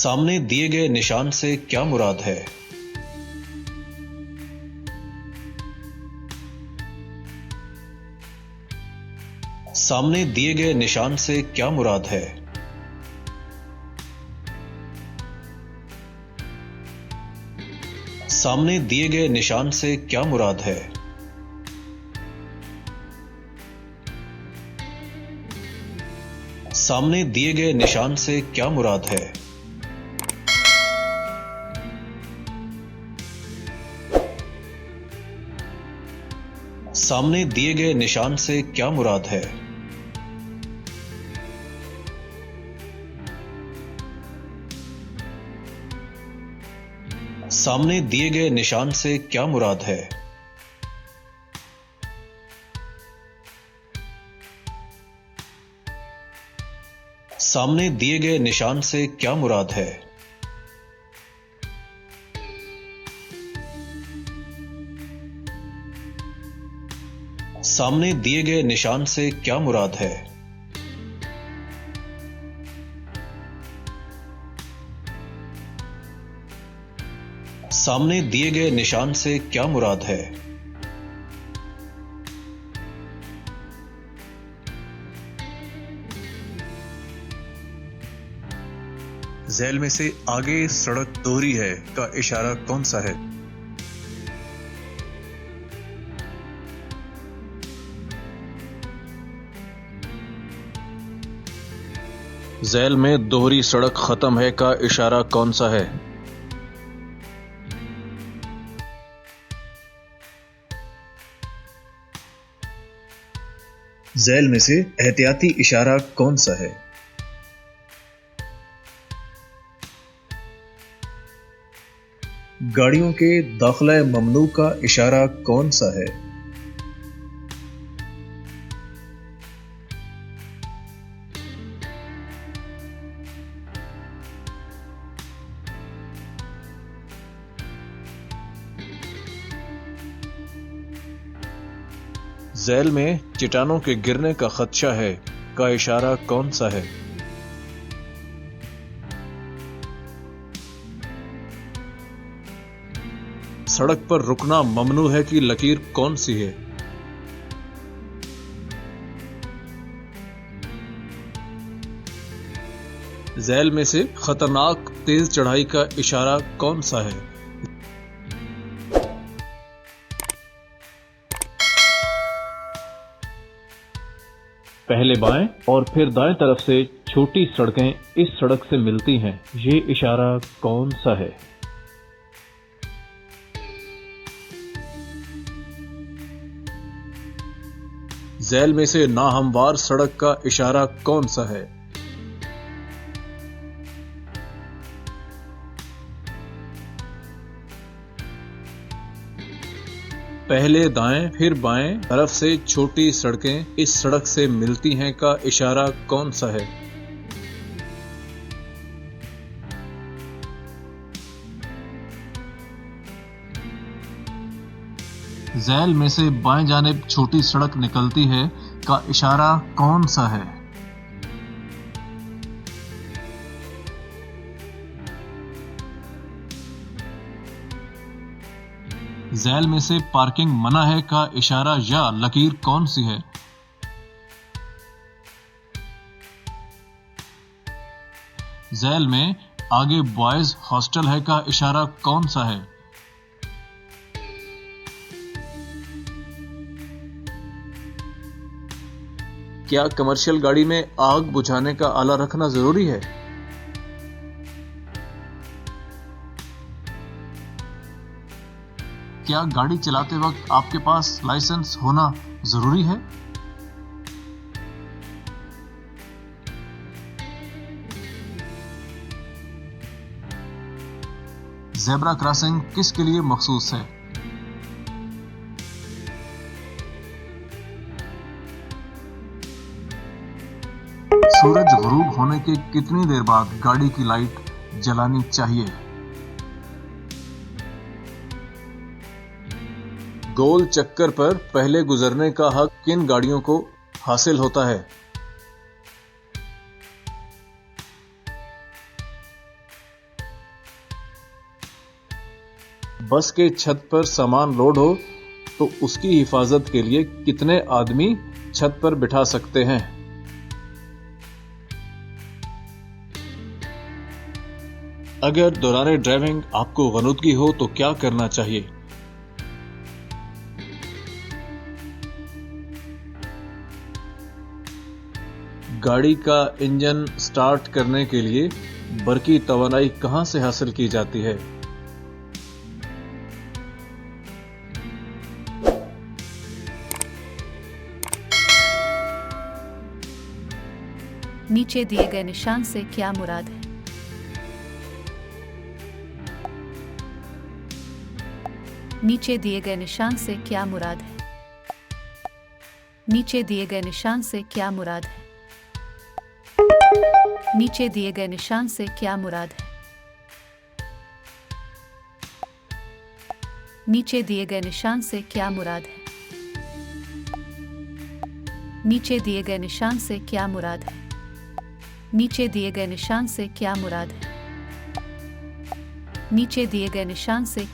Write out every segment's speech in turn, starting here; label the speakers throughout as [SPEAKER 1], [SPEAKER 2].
[SPEAKER 1] सामने दिए गए निशान से क्या मुराद है? सामने दिए गए निशान से क्या मुराद है? सामने दिए गए निशान से क्या मुराद है? सामने दिए गए निशान से क्या मुराद है? सामने दिए गए निशान से क्या मुराद है? सामने दिए गए निशान से क्या मुराद है? सामने दिए गए निशान से क्या मुराद है? सामने दिए गए निशान से क्या मुराद है? सामने दिए गए निशान से क्या मुराद है? झैल में से आगे सड़क दोहरी है का इशारा कौन सा है? झैल में दोहरी सड़क खत्म है का इशारा कौन सा है? झैल में से एहतियाती इशारा कौन सा है? गाड़ियों के दाखिला ममनू का इशारा कौन सा है? झैल में चट्टानों के गिरने का खदशा है का इशारा कौन सा है? सड़क पर रुकना ममनू है की लकीर कौन सी है? झैल में से खतरनाक तेज चढ़ाई का इशारा कौन सा है? पहले बाएं और फिर दाएं तरफ से छोटी सड़कें इस सड़क से मिलती हैं, ये इशारा कौन सा है? झैल में से नाहमवार सड़क का इशारा कौन सा है? पहले दाएं फिर बाएं तरफ से छोटी सड़कें इस सड़क से मिलती हैं का इशारा कौन सा है? झैल में से बाएं जानिब छोटी सड़क निकलती है का इशारा कौन सा है? झैल में से पार्किंग मना है का इशारा या लकीर कौन सी है? झैल में आगे बॉयज हॉस्टल है का इशारा कौन सा है? क्या कमर्शियल गाड़ी में आग बुझाने का आला रखना जरूरी है? क्या गाड़ी चलाते वक्त आपके पास लाइसेंस होना जरूरी है? ज़ेब्रा क्रॉसिंग किसके लिए मखसूस है? सूरज गुरूब होने के कितनी देर बाद गाड़ी की लाइट जलानी चाहिए? गोल चक्कर पर पहले गुजरने का हक किन गाड़ियों को हासिल होता है? बस के छत पर सामान लोड हो तो उसकी हिफाजत के लिए कितने आदमी छत पर बिठा सकते हैं? अगर दौरान ड्राइविंग आपको गनुदगी हो तो क्या करना चाहिए? गाड़ी का इंजन स्टार्ट करने के लिए बरकी तवानाई कहां से हासिल की जाती है?
[SPEAKER 2] नीचे दिए गए निशान से क्या मुराद है? नीचे दिए गए निशान से क्या मुराद है? नीचे दिए गए निशान से क्या मुराद है? नीचे दिए गए निशान से क्या मुराद है? नीचे दिए गए निशान से क्या मुराद है? नीचे दिए गए निशान से क्या मुराद है? नीचे दिए गए निशान से क्या मुराद है? नीचे दिए गए निशान से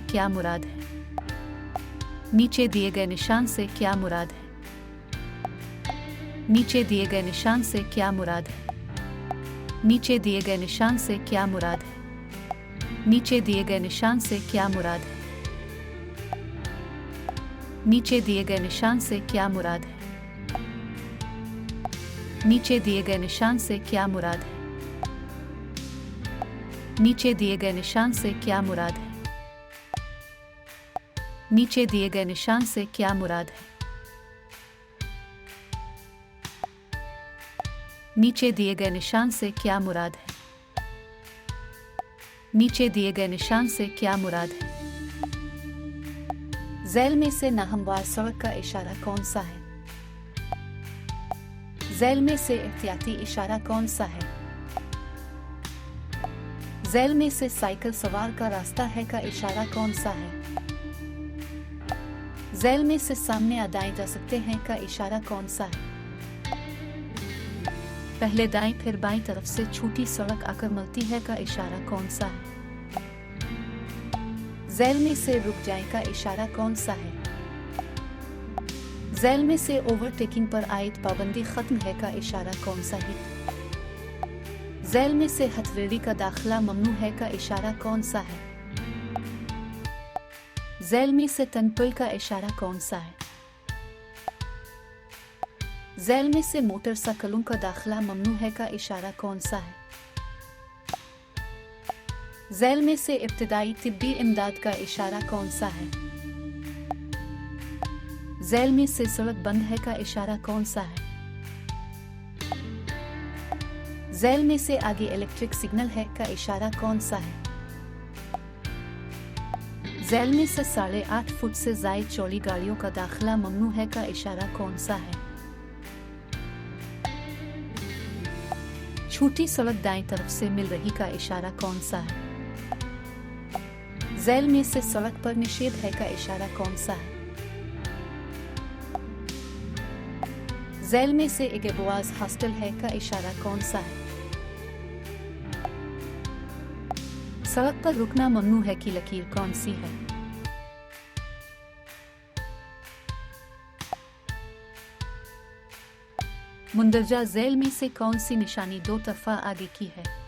[SPEAKER 2] क्या मुराद है? नीचे दिए गए निशान से क्या मुराद है? नीचे दिए गए निशान से क्या मुराद है? नीचे दिए गए निशान से क्या मुराद है? नीचे दिए गए निशान से क्या मुराद है? नीचे दिए गए निशान से क्या मुराद है? नीचे दिए गए निशान से क्या मुराद है? नीचे दिए गए निशान से क्या मुराद है? नीचे दिए गए निशान से क्या मुराद है? नीचे दिए गए निशान से क्या मुराद है? नीचे दिए गए निशान से क्या मुराद है? नीचे दिए गए निशान से क्या मुराद है? झैल में से नाहमवार सड़क का इशारा कौन सा है? झैल में से एहतियाती इशारा कौन सा है? झैल में से साइकिल सवार का रास्ता है का इशारा कौन सा है? झैल में से सामने अदाएं जा सकते हैं का इशारा कौन सा है? पहले दाएं फिर बाएं तरफ से छोटी सड़क आकर मिलती है का इशारा कौन सा है? झैल में से रुक जाए का इशारा कौन सा है? झैल में से ओवरटेकिंग पर आयत पाबंदी खत्म है का इशारा कौन सा है? झैल में से हथेली का दाखिला ममनू है का इशारा कौन सा है? झैल में से तनपुल का इशारा कौन सा है? झैल में से मोटरसाइकिलों का दाखिला ममनू है का इशारा कौन सा है? झैल में से इब्तिदाई तिब्बी इमदाद का इशारा कौन सा है? झैल में से सड़क बंद है का इशारा कौन सा है? झैल में से आगे इलेक्ट्रिक सिग्नल है का इशारा कौन सा है? झैल में से 8.5 फुट से ज़ायद चौड़ी गाड़ियों का दाखिला ममनू है का इशारा कौन सा है? छोटी सड़क दाएं तरफ से मिल रही का इशारा कौन सा है? झैल में से सड़क पर निषेध है का इशारा कौन सा है? झैल में से इगेबोआज हॉस्टल है का इशारा कौन सा है? सड़क पर रुकना ममनू है की लकीर कौन सी है? मुंदरजा झैल में से कौन सी निशानी दो तरफा आगे की है?